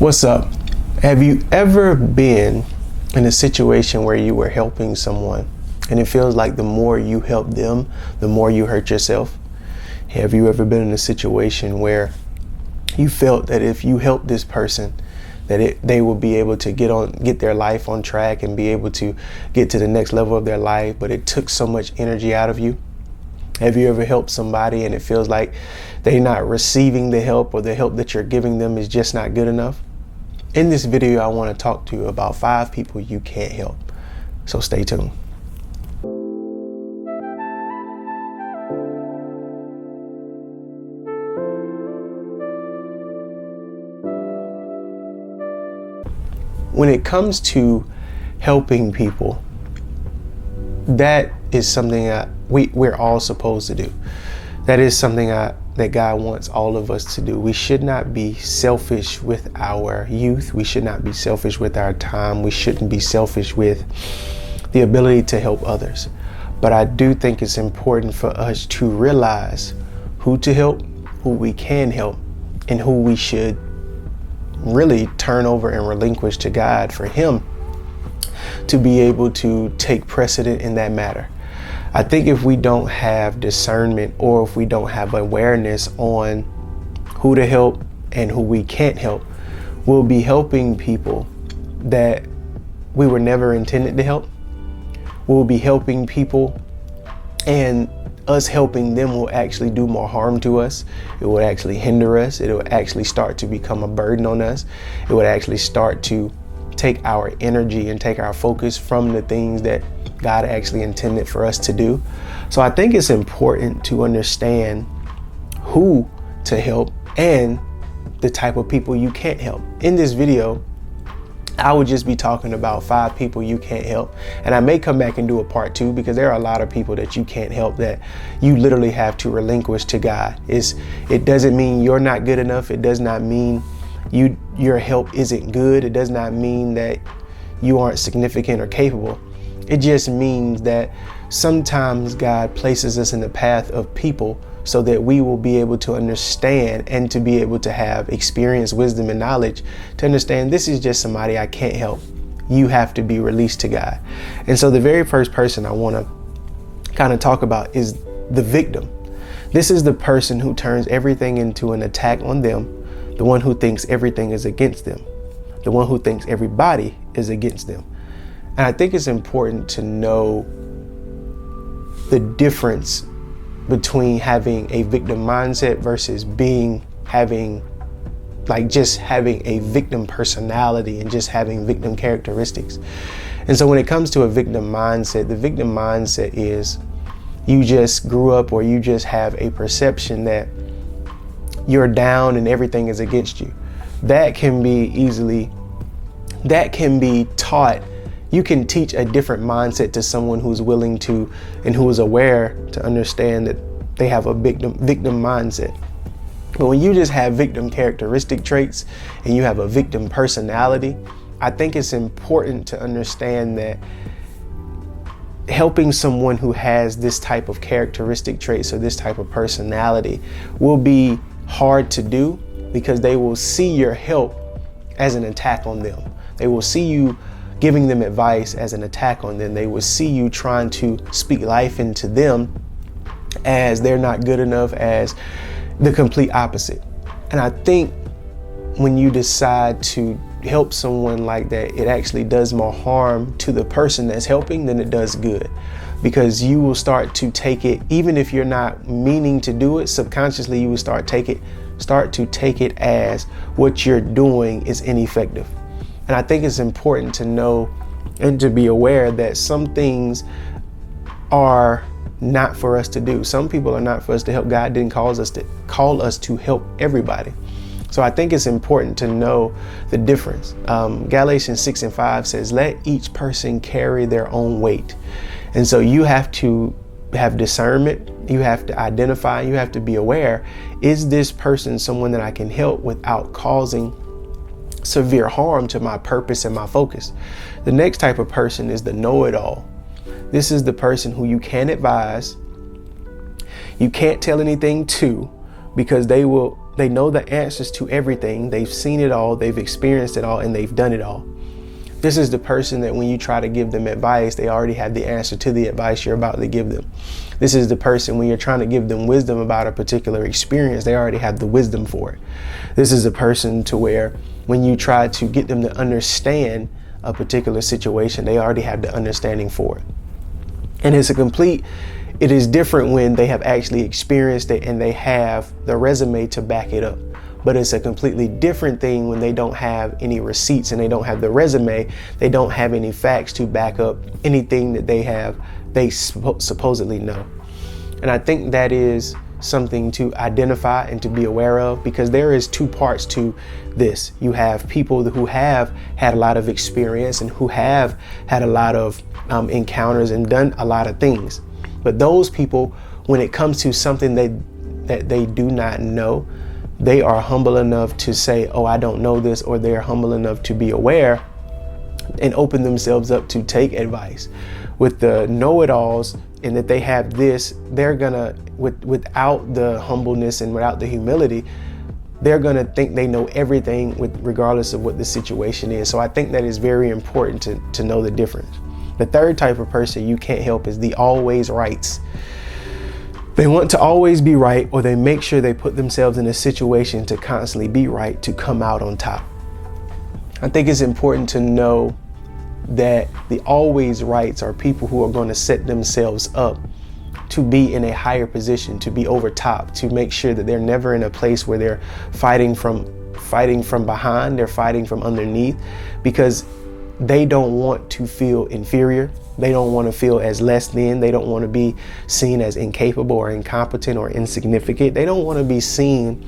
What's up? Have you ever been in a situation where you were helping someone and it feels like the more you help them, the more you hurt yourself? Have you ever been in a situation where you felt that if you help this person, that they will be able to get their life on track and be able to get to the next level of their life, but it took so much energy out of you? Have you ever helped somebody and it feels like they're not receiving the help, or the help that you're giving them is just not good enough? In this video, I want to talk to you about 5 people you can't help. So stay tuned. When it comes to helping people, that is something that we're all supposed to do. That is something that God wants all of us to do. We should not be selfish with our youth. We should not be selfish with our time. We shouldn't be selfish with the ability to help others. But I do think it's important for us to realize who to help, who we can help, and who we should really turn over and relinquish to God for Him to be able to take precedent in that matter. I think if we don't have discernment, or if we don't have awareness on who to help and who we can't help, we'll be helping people that we were never intended to help. We'll be helping people, and us helping them will actually do more harm to us. It will actually hinder us. It will actually start to become a burden on us. It would actually start to take our energy and take our focus from the things that God actually intended for us to do. So I think it's important to understand who to help and the type of people you can't help. In this video, I would just be talking about 5 people you can't help. And I may come back and do a part 2, because there are a lot of people that you can't help that you literally have to relinquish to God. It doesn't mean you're not good enough. It does not mean your help isn't good. It does not mean that you aren't significant or capable. It just means that sometimes God places us in the path of people so that we will be able to understand and to be able to have experience, wisdom, and knowledge to understand this is just somebody I can't help. You have to be released to God. And so the very first person I want to kind of talk about is the victim. This is the person who turns everything into an attack on them, the one who thinks everything is against them, the one who thinks everybody is against them. And I think it's important to know the difference between having a victim mindset versus having a victim personality and just having victim characteristics. And so when it comes to a victim mindset, the victim mindset is you just grew up, or you just have a perception that you're down and everything is against you. That can be taught. You can teach a different mindset to someone who's willing to and who is aware to understand that they have a victim mindset. But when you just have victim characteristic traits and you have a victim personality, I think it's important to understand that helping someone who has this type of characteristic traits or this type of personality will be hard to do, because they will see your help as an attack on them. They will see you giving them advice as an attack on them. They will see you trying to speak life into them as they're not good enough, as the complete opposite. And I think when you decide to help someone like that, it actually does more harm to the person that's helping than it does good, because you will start to take it, even if you're not meaning to do it, subconsciously you will start to take it as what you're doing is ineffective. And I think it's important to know and to be aware that some things are not for us to do. Some people are not for us to help. God didn't call us to help everybody. So I think it's important to know the difference. Galatians 6:5 says, let each person carry their own weight. And so you have to have discernment. You have to identify, you have to be aware, is this person someone that I can help without causing severe harm to my purpose and my focus? The next type of person is the know-it-all. This is the person who you can't advise, you can't tell anything to, because they will They know the answers to everything. They've seen it all, they've experienced it all, and they've done it all. This is the person that when you try to give them advice, they already have the answer to the advice you're about to give them. This is the person when you're trying to give them wisdom about a particular experience, they already have the wisdom for it. This is a person to where when you try to get them to understand a particular situation, they already have the understanding for it. And it is different when they have actually experienced it and they have the resume to back it up. But it's a completely different thing when they don't have any receipts and they don't have the resume. They don't have any facts to back up anything that they supposedly know. And I think that is something to identify and to be aware of, because there is two parts to this. You have people who have had a lot of experience and who have had a lot of encounters and done a lot of things. But those people, when it comes to something that they do not know, they are humble enough to say, oh, I don't know this, or they're humble enough to be aware and open themselves up to take advice. With the know-it-alls and that they have this, they're gonna, without the humbleness and without the humility, they're gonna think they know everything regardless of what the situation is. So I think that is very important to know the difference. The third type of person you can't help is the always rights. They want to always be right, or they make sure they put themselves in a situation to constantly be right, to come out on top. I think it's important to know that the always rights are people who are going to set themselves up to be in a higher position, to be over top, to make sure that they're never in a place where they're fighting from behind, they're fighting from underneath, because they don't want to feel inferior. They don't want to feel as less than. They don't want to be seen as incapable or incompetent or insignificant. They don't want to be seen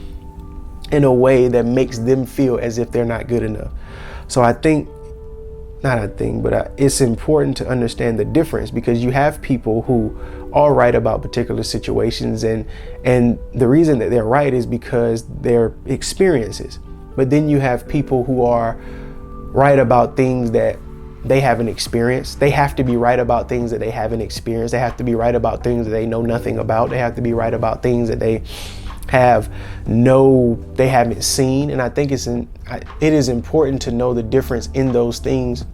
in a way that makes them feel as if they're not good enough. So it's important to understand the difference, because you have people who are right about particular situations, and the reason that they're right is because their experiences. But then you have people who are right about things that they haven't experienced. They have to be right about things that they haven't experienced. They have to be right about things that they know nothing about. They have to be right about things that they haven't seen. And I think it is important to know the difference in those things,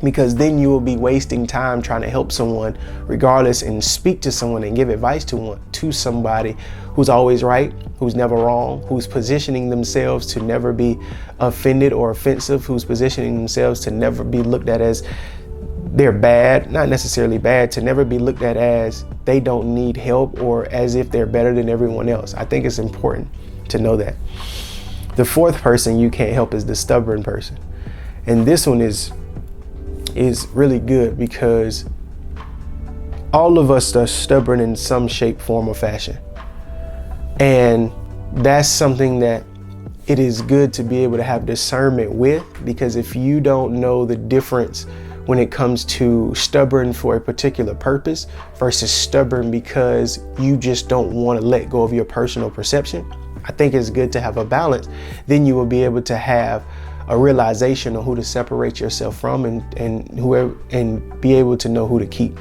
because then you will be wasting time trying to help someone regardless, and speak to someone and give advice to somebody who's always right, who's never wrong, who's positioning themselves to never be offended or offensive, who's positioning themselves to never be looked at as they're bad, not necessarily bad, to never be looked at as they don't need help or as if they're better than everyone else. I think it's important to know that. The fourth person you can't help is the stubborn person. And this one is really good, because all of us are stubborn in some shape, form, or fashion. And that's something that it is good to be able to have discernment with, because if you don't know the difference when it comes to stubborn for a particular purpose versus stubborn because you just don't want to let go of your personal perception, I think it's good to have a balance. Then you will be able to have a realization of who to separate yourself from and be able to know who to keep.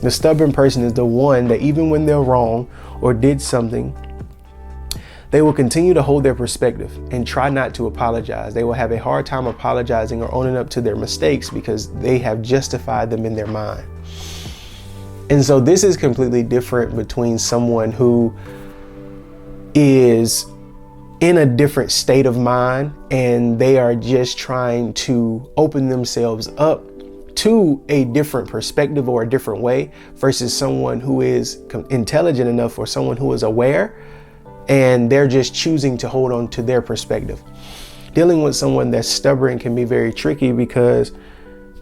The stubborn person is the one that even when they're wrong or did something, they will continue to hold their perspective and try not to apologize. They will have a hard time apologizing or owning up to their mistakes because they have justified them in their mind. And so this is completely different between someone who is in a different state of mind and they are just trying to open themselves up to a different perspective or a different way, versus someone who is intelligent enough or someone who is aware and they're just choosing to hold on to their perspective. Dealing with someone that's stubborn can be very tricky, because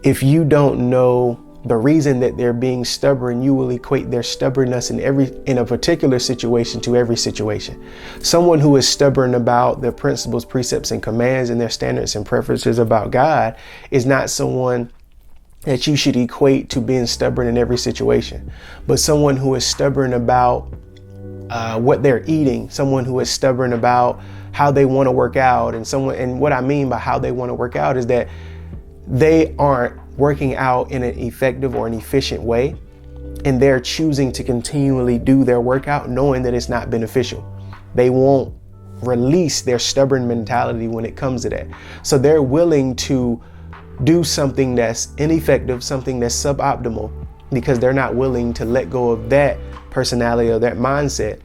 if you don't know the reason that they're being stubborn, you will equate their stubbornness in a particular situation to every situation. Someone who is stubborn about their principles, precepts, and commands and their standards and preferences about God is not someone that you should equate to being stubborn in every situation. But someone who is stubborn about what they're eating, someone who is stubborn about how they want to work out, and what I mean by how they want to work out is that they aren't working out in an effective or an efficient way, and they're choosing to continually do their workout knowing that it's not beneficial. They won't release their stubborn mentality when it comes to that. So they're willing to do something that's ineffective, something that's suboptimal, because they're not willing to let go of that personality or that mindset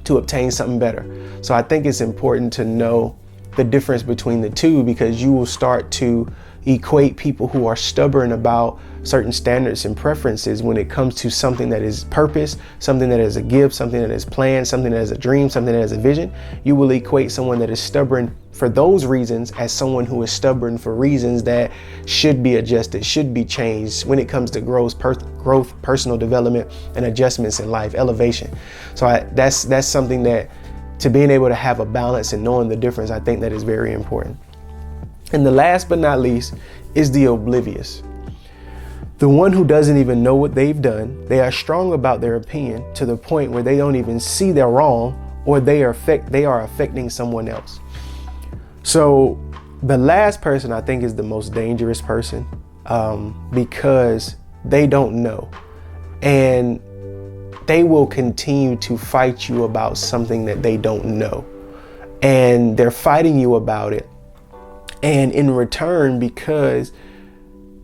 to obtain something better. So I think it's important to know the difference between the two, because you will start to equate people who are stubborn about certain standards and preferences when it comes to something that is purpose, something that is a gift, something that is planned, something that is a dream, something that is a vision. You will equate someone that is stubborn for those reasons as someone who is stubborn for reasons that should be adjusted, should be changed when it comes to growth, personal development, and adjustments in life, elevation. So that's something that, to being able to have a balance and knowing the difference, I think that is very important. And the last but not least is the oblivious. The one who doesn't even know what they've done. They are strong about their opinion to the point where they don't even see they're wrong, or they are affecting someone else. So the last person I think is the most dangerous person, because they don't know, and they will continue to fight you about something that they don't know, and they're fighting you about it. And in return, because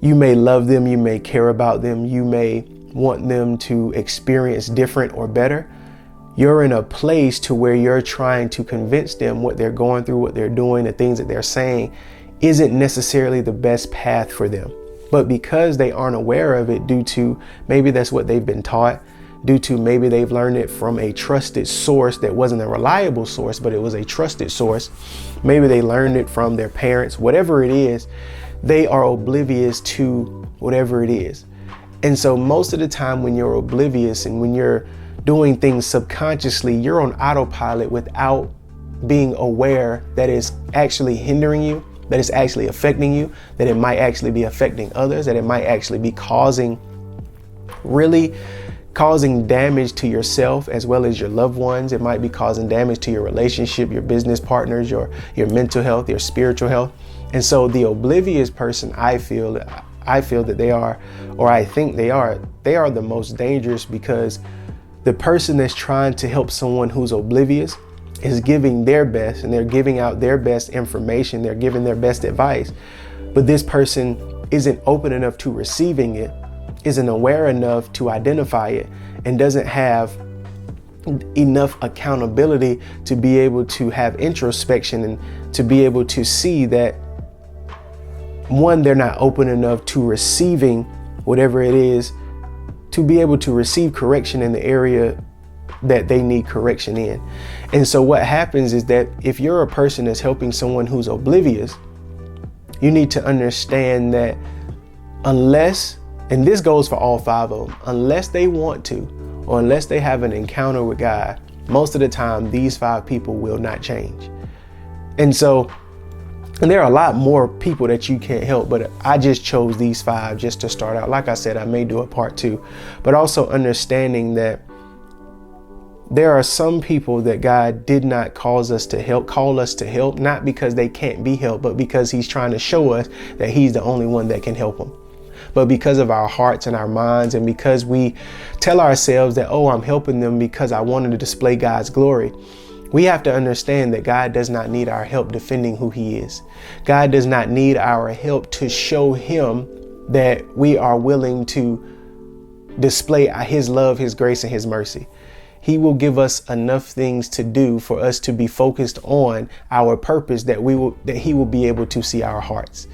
you may love them, you may care about them, you may want them to experience different or better, you're in a place to where you're trying to convince them what they're going through, what they're doing, the things that they're saying isn't necessarily the best path for them. But because they aren't aware of it, due to maybe that's what they've been taught, due to maybe they've learned it from a trusted source that wasn't a reliable source, but it was a trusted source. Maybe they learned it from their parents, whatever it is, they are oblivious to whatever it is. And so most of the time when you're oblivious and when you're doing things subconsciously, you're on autopilot without being aware that it's actually hindering you, that it's actually affecting you, that it might actually be affecting others, that it might actually be causing damage to yourself as well as your loved ones. It might be causing damage to your relationship, your business partners, your mental health, your spiritual health. And so the oblivious person, I feel that they are, or I think they are the most dangerous, because the person that's trying to help someone who's oblivious is giving their best, and they're giving out their best information, they're giving their best advice, but this person isn't open enough to receiving it, isn't aware enough to identify it, and doesn't have enough accountability to be able to have introspection and to be able to see that, one, they're not open enough to receiving whatever it is, to be able to receive correction in the area that they need correction in. And so what happens is that if you're a person that's helping someone who's oblivious, you need to understand that unless, and this goes for all five of them, unless they want to, or unless they have an encounter with God, most of the time, these five people will not change. And there are a lot more people that you can't help, but I just chose these five just to start out. Like I said, I may do a part two, but also understanding that there are some people that God did not call us to help, not because they can't be helped, but because he's trying to show us that he's the only one that can help them. But because of our hearts and our minds, and because we tell ourselves that, oh, I'm helping them because I wanted to display God's glory, we have to understand that God does not need our help defending who he is. God does not need our help to show him that we are willing to display his love, his grace, and his mercy. He will give us enough things to do for us to be focused on our purpose, that he will be able to see our hearts.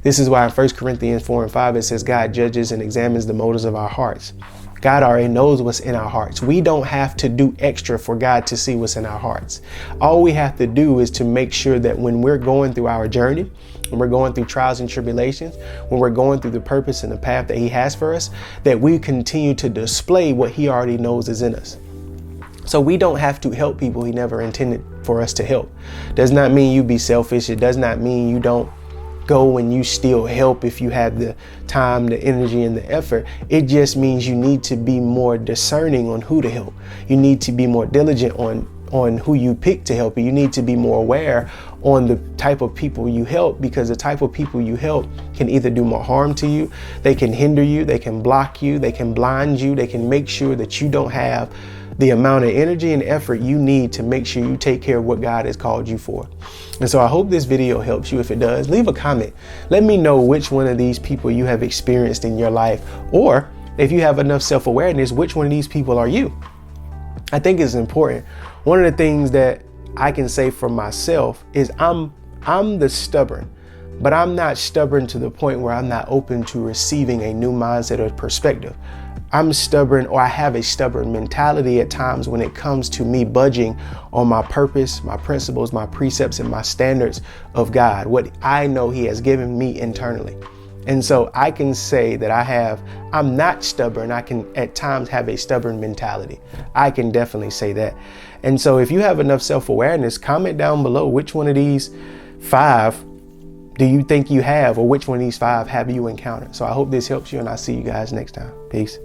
This is why in 1 Corinthians 4:5, it says God judges and examines the motives of our hearts. God already knows what's in our hearts. We don't have to do extra for God to see what's in our hearts. All we have to do is to make sure that when we're going through our journey, when we're going through trials and tribulations, when we're going through the purpose and the path that he has for us, that we continue to display what he already knows is in us. So we don't have to help people he never intended for us to help. Does not mean you be selfish. It does not mean you don't go and you still help if you have the time, the energy, and the effort. It just means you need to be more discerning on who to help. You need to be more diligent on who you pick to help you. You need to be more aware on the type of people you help, because the type of people you help can either do more harm to you, they can hinder you, they can block you, they can blind you, they can make sure that you don't have the amount of energy and effort you need to make sure you take care of what God has called you for. And so I hope this video helps you. If it does, leave a comment. Let me know which one of these people you have experienced in your life, or if you have enough self-awareness, which one of these people are you? I think it's important. One of the things that I can say for myself is I'm the stubborn, but I'm not stubborn to the point where I'm not open to receiving a new mindset or perspective. I'm stubborn, or I have a stubborn mentality at times when it comes to me budging on my purpose, my principles, my precepts, and my standards of God, what I know He has given me internally. And so I can say that I'm not stubborn. I can at times have a stubborn mentality. I can definitely say that. And so if you have enough self-awareness, comment down below which one of these 5 do you think you have, or which one of these 5 have you encountered? So I hope this helps you, and I'll see you guys next time. Peace.